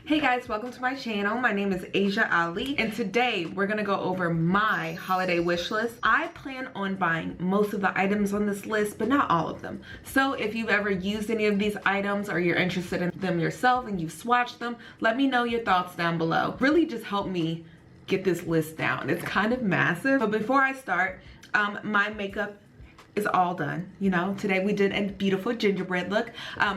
Hey guys, welcome to my channel. My name is Aysia Ali, and today we're gonna go over my holiday wish list. I plan on buying most of the items on this list, but not all of them. So if you've ever used any of these items or you're interested in them yourself and you've swatched them, let me know your thoughts down below. Really just help me get this list down. It's kind of massive. But before I start, my makeup is all done. You know, today we did a beautiful gingerbread look,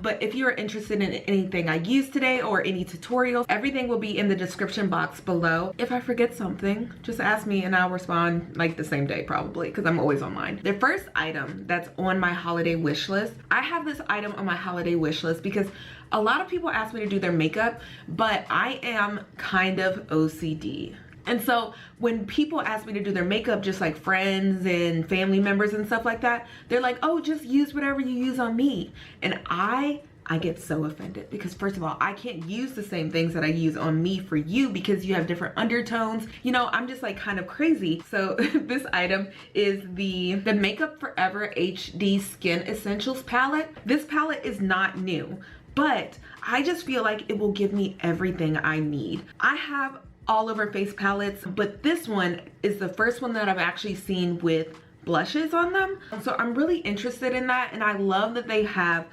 but if you're interested in anything I used today or any tutorials, everything will be in the description box below. If I forget something, just ask me and I'll respond like the same day probably, because I'm always online. The first item that's on my holiday wish list, I have this item on my holiday wish list because a lot of people ask me to do their makeup, but I am kind of OCD. And so when people ask me to do their makeup, just like friends and family members and stuff like that, they're like, oh, just use whatever you use on me. And I get so offended because first of all, I can't use the same things that I use on me for you because you have different undertones. You know, I'm just like kind of crazy. So this item is the Makeup Forever HD Skin Essentials palette. This palette is not new, but I just feel like it will give me everything I need. I have all over face palettes, but this one is the first one that I've actually seen with blushes on them. So I'm really interested in that, and I love that they have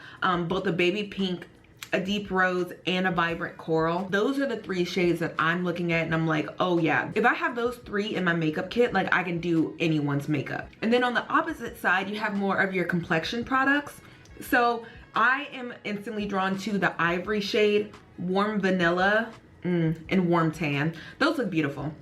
both a baby pink, a deep rose, and a vibrant coral. Those are the three shades that I'm looking at, and I'm like, oh yeah, if I have those three in my makeup kit, like I can do anyone's makeup. And then on the opposite side, you have more of your complexion products. So I am instantly drawn to the ivory shade, warm vanilla, and warm tan. Those look beautiful.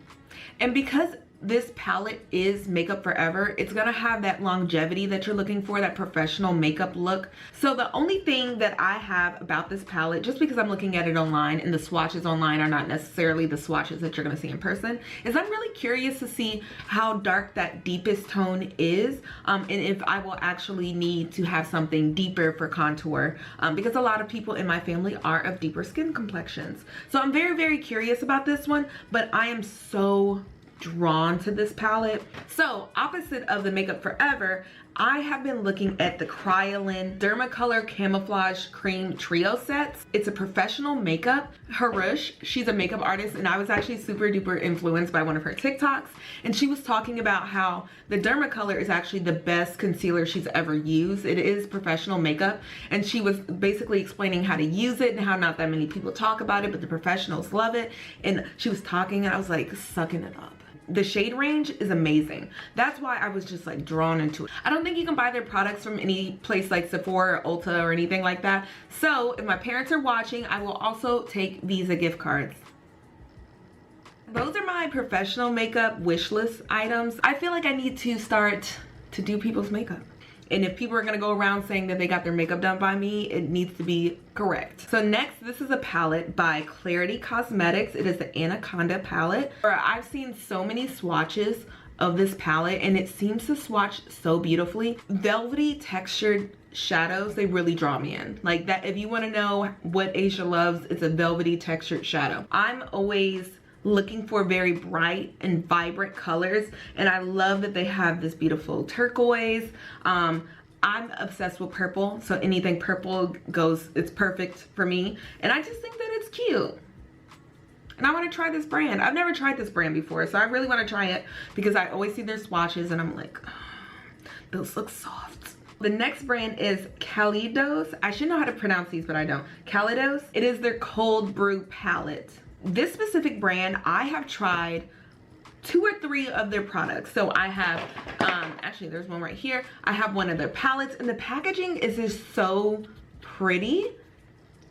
And because this palette is Makeup Forever, it's gonna have that longevity that you're looking for, that professional makeup look. So the only thing that I have about this palette, just because I'm looking at it online and the swatches online are not necessarily the swatches that you're gonna see in person, is I'm really curious to see how dark that deepest tone is, and if I will actually need to have something deeper for contour, because a lot of people in my family are of deeper skin complexions. So I'm very, very curious about this one, but I am so drawn to this palette. So opposite of the Makeup Forever, I have been looking at the Kryolan Dermacolor Camouflage Cream Trio sets. It's a professional makeup. Harush, she's a makeup artist, and I was actually super duper influenced by one of her TikToks, and she was talking about how the Dermacolor is actually the best concealer she's ever used. It is professional makeup, and she was basically explaining how to use it and how not that many people talk about it, but the professionals love it. And she was talking and I was like sucking it up. The shade range is amazing. That's why I was just like drawn into it. I don't think you can buy their products from any place like Sephora or Ulta or anything like that. So if my parents are watching, I will also take Visa gift cards. Those are my professional makeup wish list items. I feel like I need to start to do people's makeup. And if people are gonna go around saying that they got their makeup done by me, it needs to be correct. So next, this is a palette by Clarity Cosmetics. It is the Anaconda palette. I've seen so many swatches of this palette and it seems to swatch so beautifully. Velvety textured shadows, they really draw me in. Like that, if you wanna know what Aysia loves, it's a velvety textured shadow. I'm always looking for very bright and vibrant colors, and I love that they have this beautiful turquoise. I'm obsessed with purple, so anything purple goes, it's perfect for me, and I just think that it's cute. And I want to try this brand. I've never tried this brand before, so I really want to try it because I always see their swatches and I'm like, oh, those look soft. The next brand is Kaleidos. I should know how to pronounce these, but I don't. Kaleidos. It is their Cold Brew palette. This specific brand, I have tried 2 or 3 of their products. So I have, actually there's one right here. I have one of their palettes, and the packaging is just so pretty.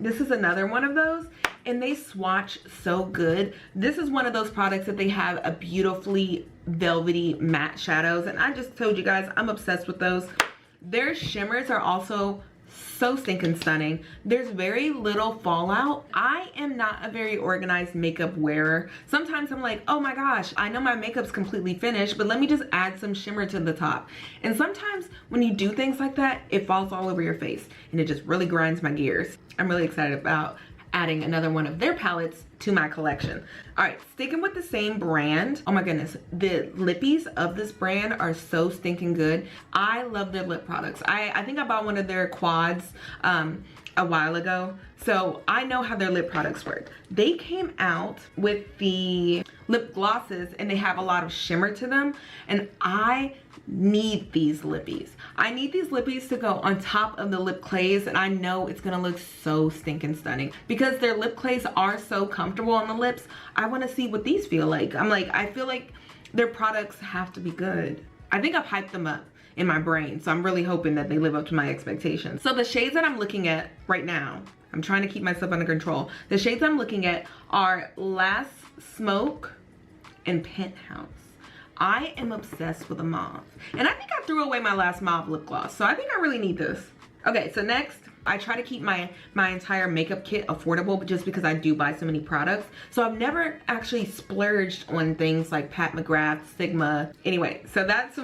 This is another one of those, and they swatch so good. This is one of those products that they have a beautifully velvety matte shadows, and I just told you guys I'm obsessed with those. Their shimmers are also so stinking stunning. There's very little fallout. I am not a very organized makeup wearer. Sometimes I'm like, oh my gosh, I know my makeup's completely finished, but let me just add some shimmer to the top. And sometimes when you do things like that, it falls all over your face and it just really grinds my gears. I'm really excited about adding another one of their palettes to my collection. All right, sticking with the same brand. Oh my goodness, the lippies of this brand are so stinking good. I love their lip products. I think I bought one of their quads a while ago, so I know how their lip products work. They came out with the lip glosses and they have a lot of shimmer to them, and I need these lippies. I need these lippies to go on top of the lip clays, and I know it's gonna look so stinking stunning. Because their lip clays are so comfortable on the lips, I wanna see what these feel like. I feel like their products have to be good. I think I've hyped them up in my brain, so I'm really hoping that they live up to my expectations. So the shades that I'm looking at right now, I'm trying to keep myself under control. The shades I'm looking at are Last Smoke and Penthouse. I am obsessed with a mauve. And I think I threw away my last mauve lip gloss, so I think I really need this. Okay, so next, I try to keep my entire makeup kit affordable, but just because I do buy so many products. So I've never actually splurged on things like Pat McGrath, Sigma. Anyway, so that's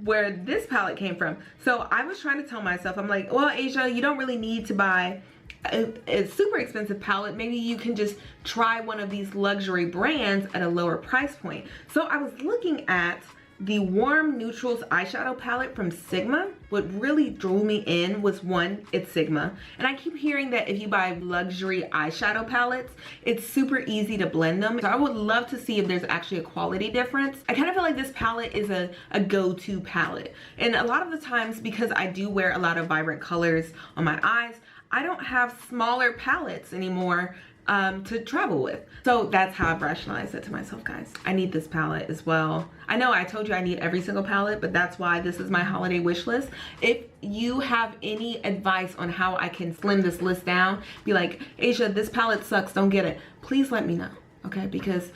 where this palette came from. So I was trying to tell myself, I'm like, well, Aysia, you don't really need to buy a super expensive palette. Maybe you can just try one of these luxury brands at a lower price point. So I was looking at the Warm Neutrals eyeshadow palette from Sigma. What really drew me in was, one, it's Sigma. And I keep hearing that if you buy luxury eyeshadow palettes, it's super easy to blend them. So I would love to see if there's actually a quality difference. I kind of feel like this palette is a go-to palette. And a lot of the times, because I do wear a lot of vibrant colors on my eyes, I don't have smaller palettes anymore to travel with. So that's how I've rationalized it to myself, guys. I need this palette as well. I know I told you I need every single palette, but that's why this is my holiday wish list. If you have any advice on how I can slim this list down, be like, Aysia, this palette sucks, don't get it, please let me know, okay? Because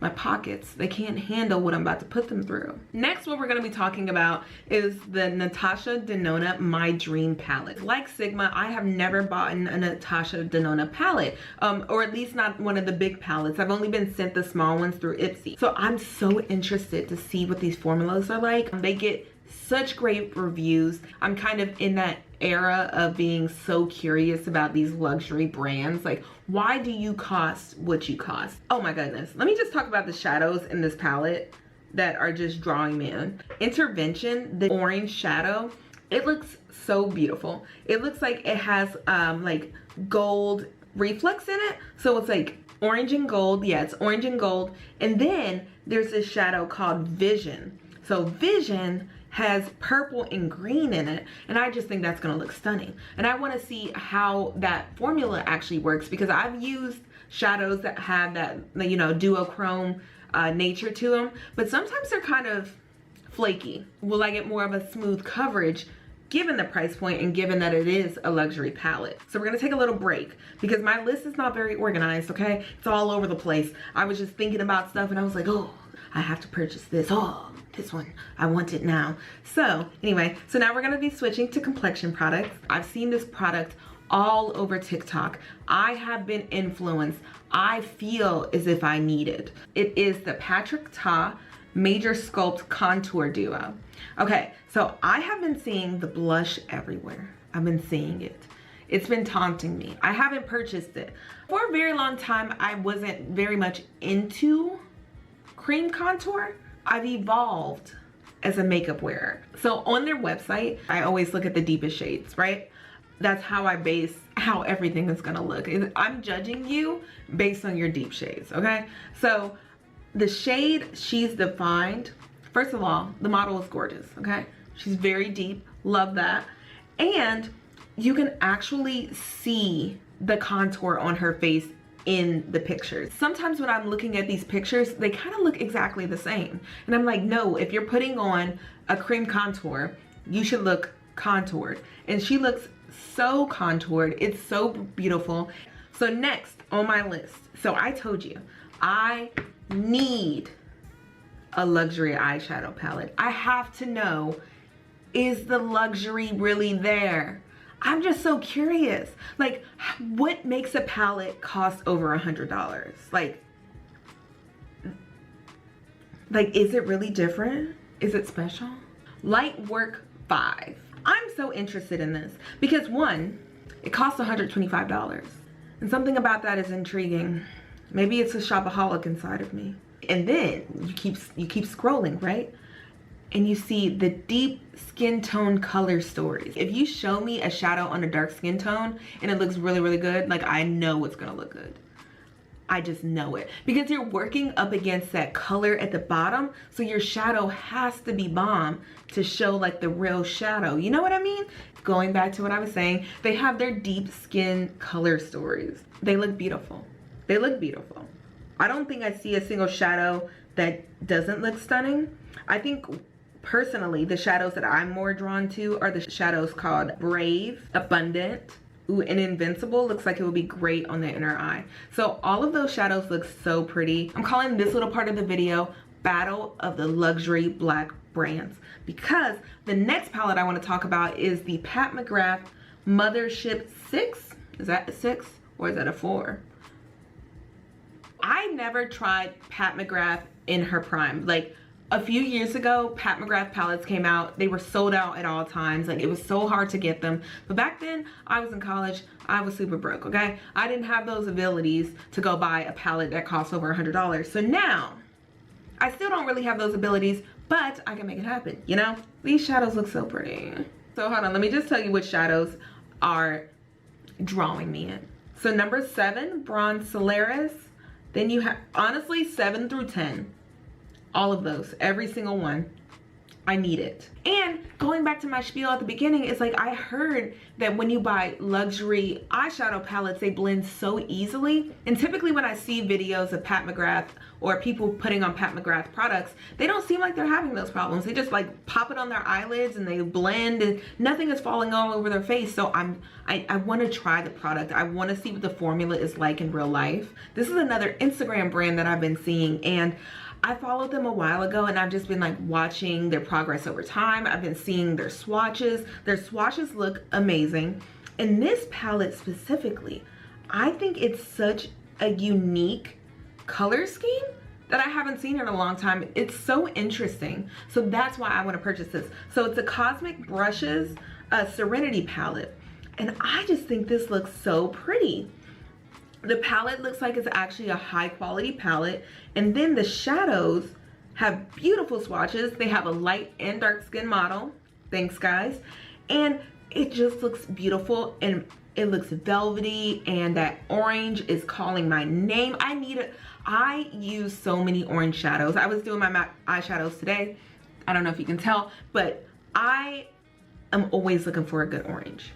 my pockets, they can't handle what I'm about to put them through. Next, what we're gonna be talking about is the Natasha Denona My Dream palette. Like Sigma, I have never bought a Natasha Denona palette, or at least not one of the big palettes. I've only been sent the small ones through Ipsy. So I'm so interested to see what these formulas are like. They get such great reviews. I'm kind of in that era of being so curious about these luxury brands. Like, why do you cost what you cost? Oh my goodness. Let me just talk about the shadows in this palette that are just drawing me in. Intervention, the orange shadow, it looks so beautiful. It looks like it has like gold reflex in it. So it's like orange and gold. Yeah, it's orange and gold. And then there's this shadow called Vision. So Vision has purple and green in it, and I just think that's gonna look stunning. And I wanna see how that formula actually works, because I've used shadows that have that, you know, duochrome nature to them, but sometimes they're kind of flaky. Will I get more of a smooth coverage given the price point and given that it is a luxury palette? So we're gonna take a little break because my list is not very organized, okay? It's all over the place. I was just thinking about stuff and I was like, oh, I have to purchase this. Oh, this one, I want it now. So anyway, so now we're gonna be switching to complexion products. I've seen this product all over TikTok. I have been influenced. I feel as if I need it. It is the Patrick Ta Major Sculpt Contour Duo. Okay, so I have been seeing the blush everywhere. I've been seeing it. It's been taunting me. I haven't purchased it. For a very long time, I wasn't very much into cream contour. I've evolved as a makeup wearer. So on their website, I always look at the deepest shades, right? That's how I base how everything is gonna look. I'm judging you based on your deep shades, okay? So the shade she's defined, first of all, the model is gorgeous, okay? She's very deep, love that. And you can actually see the contour on her face in the pictures. Sometimes when I'm looking at these pictures, they kind of look exactly the same. And I'm like, no, if you're putting on a cream contour, you should look contoured. And she looks so contoured. It's so beautiful. So next on my list, so I told you, I need a luxury eyeshadow palette. I have to know, is the luxury really there? I'm just so curious. Like, what makes a palette cost over $100? Like, is it really different? Is it special? Lightwork 5. I'm so interested in this because, one, it costs $125. And something about that is intriguing. Maybe it's a shopaholic inside of me. And then you keep scrolling, right? And you see the deep skin tone color stories. If you show me a shadow on a dark skin tone and it looks really, really good, like I know it's gonna look good. I just know it. Because you're working up against that color at the bottom, so your shadow has to be bomb to show like the real shadow. You know what I mean? Going back to what I was saying, they have their deep skin color stories. They look beautiful. They look beautiful. I don't think I see a single shadow that doesn't look stunning. I think personally, the shadows that I'm more drawn to are the shadows called Brave, Abundant, ooh, and Invincible. Looks like it would be great on the inner eye. So all of those shadows look so pretty. I'm calling this little part of the video Battle of the Luxury Black Brands, because the next palette I want to talk about is the Pat McGrath Mothership 6. Is that a 6 or is that a 4? I never tried Pat McGrath in her prime. Like a few years ago, Pat McGrath palettes came out. They were sold out at all times. Like it was so hard to get them. But back then, I was in college. I was super broke, okay? I didn't have those abilities to go buy a palette that costs over $100. So now, I still don't really have those abilities, but I can make it happen, you know? These shadows look so pretty. So hold on, let me just tell you which shadows are drawing me in. So number 7, Bronze Solaris. Then you have, honestly, 7 through 10. All of those, every single one. I need it. And going back to my spiel at the beginning, it's like I heard that when you buy luxury eyeshadow palettes, they blend so easily. And typically when I see videos of Pat McGrath or people putting on Pat McGrath products, they don't seem like they're having those problems. They just like pop it on their eyelids and they blend and nothing is falling all over their face. So I want to try the product. I want to see what the formula is like in real life. This is another Instagram brand that I've been seeing, and I followed them a while ago and I've just been like watching their progress over time. I've been seeing their swatches. Their swatches look amazing. And this palette specifically, I think it's such a unique color scheme that I haven't seen in a long time. It's so interesting. So that's why I want to purchase this. So it's a Cosmic Brushes Serenity palette. And I just think this looks so pretty. The palette looks like it's actually a high quality palette, and then the shadows have beautiful swatches. They have a light and dark skin model. Thanks guys. And it just looks beautiful and it looks velvety, and that orange is calling my name. I need it. I use so many orange shadows. I was doing my MAC eyeshadows today. I don't know if you can tell, but I am always looking for a good orange.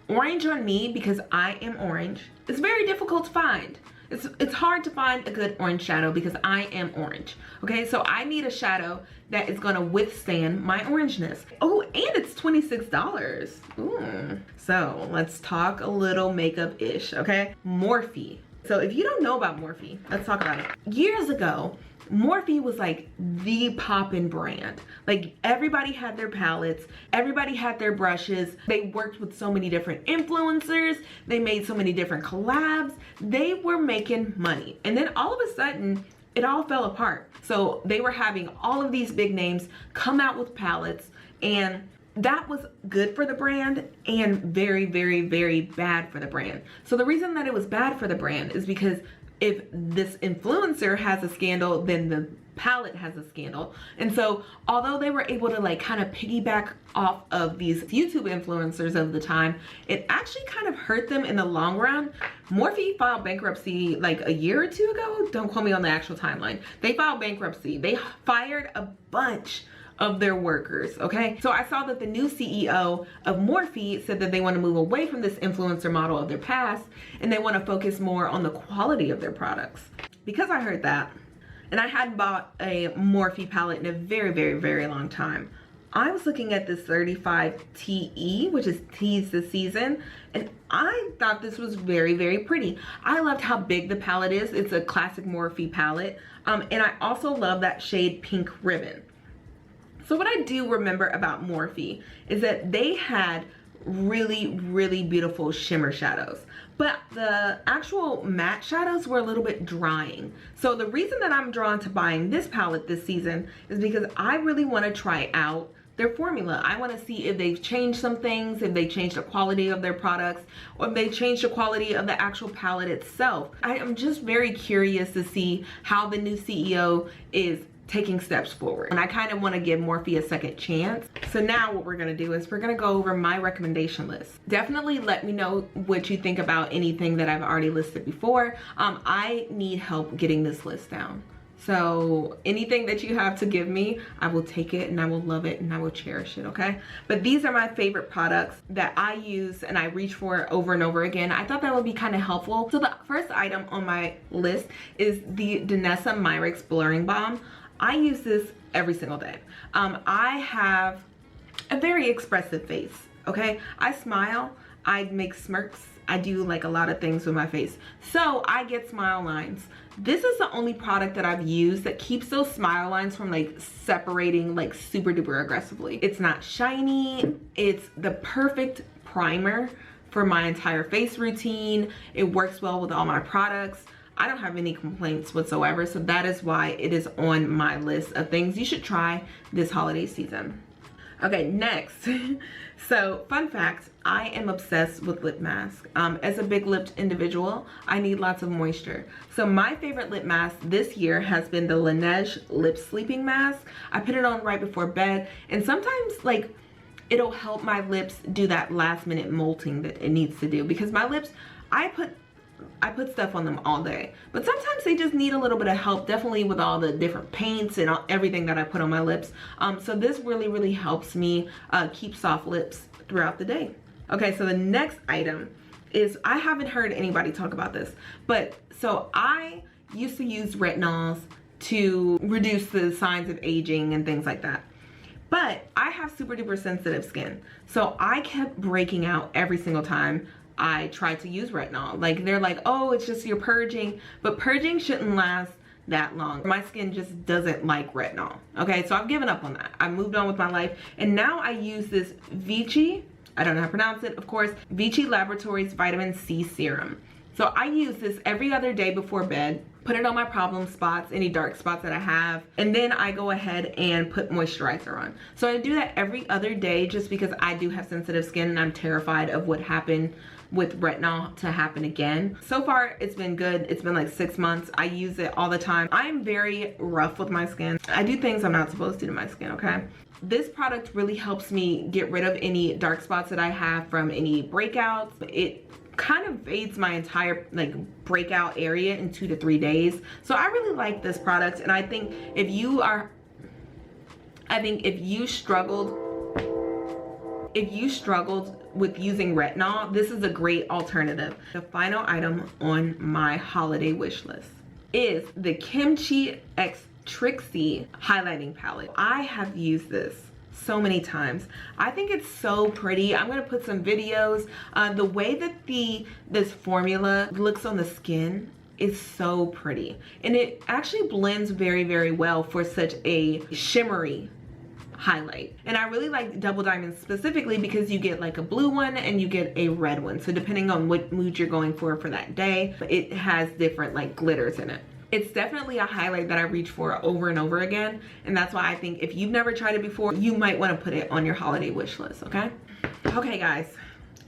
Orange on me, because I am orange, it's very difficult to find. It's hard to find a good orange shadow because I am orange. Okay, so I need a shadow that is gonna withstand my orangeness. Oh, and it's $26. Ooh. So let's talk a little makeup-ish, okay? Morphe. So if you don't know about Morphe, let's talk about it. Years ago, Morphe was like the poppin' brand. Like everybody had their palettes, everybody had their brushes. They worked with so many different influencers. They made so many different collabs. They were making money. And then all of a sudden, it all fell apart. So they were having all of these big names come out with palettes, and that was good for the brand and very, very, very bad for the brand. So the reason that it was bad for the brand is because if this influencer has a scandal, then the palette has a scandal. And so although they were able to like kind of piggyback off of these YouTube influencers of the time, it actually kind of hurt them in the long run. Morphe filed bankruptcy like a year or two ago. Don't quote me on the actual timeline. They filed bankruptcy. They fired a bunch of their workers, okay? So I saw that the new CEO of Morphe said that they want to move away from this influencer model of their past, and they want to focus more on the quality of their products. Because I heard that, and I hadn't bought a Morphe palette in a very, very, very long time, I was looking at this 35 TE, which is Tease the Season, and I thought this was very, very pretty. I loved how big the palette is. It's a classic Morphe palette, and I also love that shade Pink Ribbon. So what I do remember about Morphe is that they had really, really beautiful shimmer shadows, but the actual matte shadows were a little bit drying. So the reason that I'm drawn to buying this palette this season is because I really want to try out their formula. I want to see if they've changed some things, if they changed the quality of their products, or if they changed the quality of the actual palette itself. I am just very curious to see how the new CEO is taking steps forward, and I kind of want to give Morphe a second chance. So now what we're going to do is we're going to go over my recommendation list. Definitely let me know what you think about anything that I've already listed before. I need help getting this list down. So anything that you have to give me, I will take it and I will love it and I will cherish it, okay? But these are my favorite products that I use and I reach for over and over again. I thought that would be kind of helpful. So the first item on my list is the Danessa Myricks Blurring Balm. I use this every single day. I have a very expressive face, okay? I smile, I make smirks, I do like a lot of things with my face. So I get smile lines. This is the only product that I've used that keeps those smile lines from like separating like super duper aggressively. It's not shiny. It's the perfect primer for my entire face routine. It works well with all my products. I don't have any complaints whatsoever, so that is why it is on my list of things you should try this holiday season. Okay, next. So fun fact, I am obsessed with lip mask. As a big lipped individual, I need lots of moisture. So my favorite lip mask this year has been the Laneige Lip Sleeping Mask. I put it on right before bed, and sometimes like it'll help my lips do that last minute molting that it needs to do, because my lips, I put stuff on them all day, but sometimes they just need a little bit of help, definitely with all the different paints and everything that I put on my lips. So this really helps me keep soft lips throughout the day. Okay, so the next item is, I haven't heard anybody talk about this, but so I used to use retinols to reduce the signs of aging and things like that. But I have super duper sensitive skin, so I kept breaking out every single time I tried to use retinol. Like, they're like, oh, it's just you're purging, but purging shouldn't last that long. My skin just doesn't like retinol. Okay, so I've given up on that. I moved on with my life, and now I use this Vichy, I don't know how to pronounce it, of course, Vichy Laboratories Vitamin C Serum. So I use this every other day before bed, put it on my problem spots, any dark spots that I have, and then I go ahead and put moisturizer on. So I do that every other day just because I do have sensitive skin and I'm terrified of what happened with retinol to happen again. So far, it's been good. It's been like 6 months. I use it all the time. I'm very rough with my skin. I do things I'm not supposed to my skin, okay? This product really helps me get rid of any dark spots that I have from any breakouts. It kind of fades my entire like breakout area in 2 to 3 days. So I really like this product, and I think if you struggled with using retinol, this is a great alternative. The final item on my holiday wish list is the Kimchi X Trixie highlighting palette. I have used this so many times. I think it's so pretty. I'm gonna put some videos. The way that this formula looks on the skin is so pretty, and it actually blends very well for such a shimmery highlight. And I really like double diamonds specifically because you get like a blue one and you get a red one. So depending on what mood you're going for that day, it has different like glitters in it. It's definitely a highlight that I reach for over and over again. And that's why I think if you've never tried it before, you might want to put it on your holiday wish list, okay? Okay guys,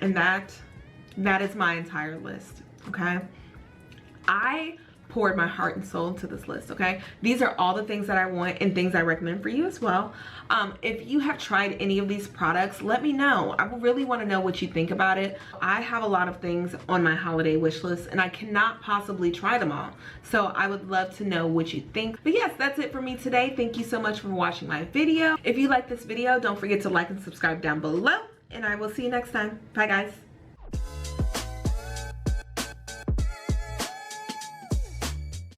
and that is my entire list, okay? I poured my heart and soul into this list, okay? These are all the things that I want and things I recommend for you as well. If you have tried any of these products, let me know. I really want to know what you think about it. I have a lot of things on my holiday wish list and I cannot possibly try them all. So I would love to know what you think. But yes, that's it for me today. Thank you so much for watching my video. If you like this video, don't forget to like and subscribe down below, and I will see you next time. Bye guys.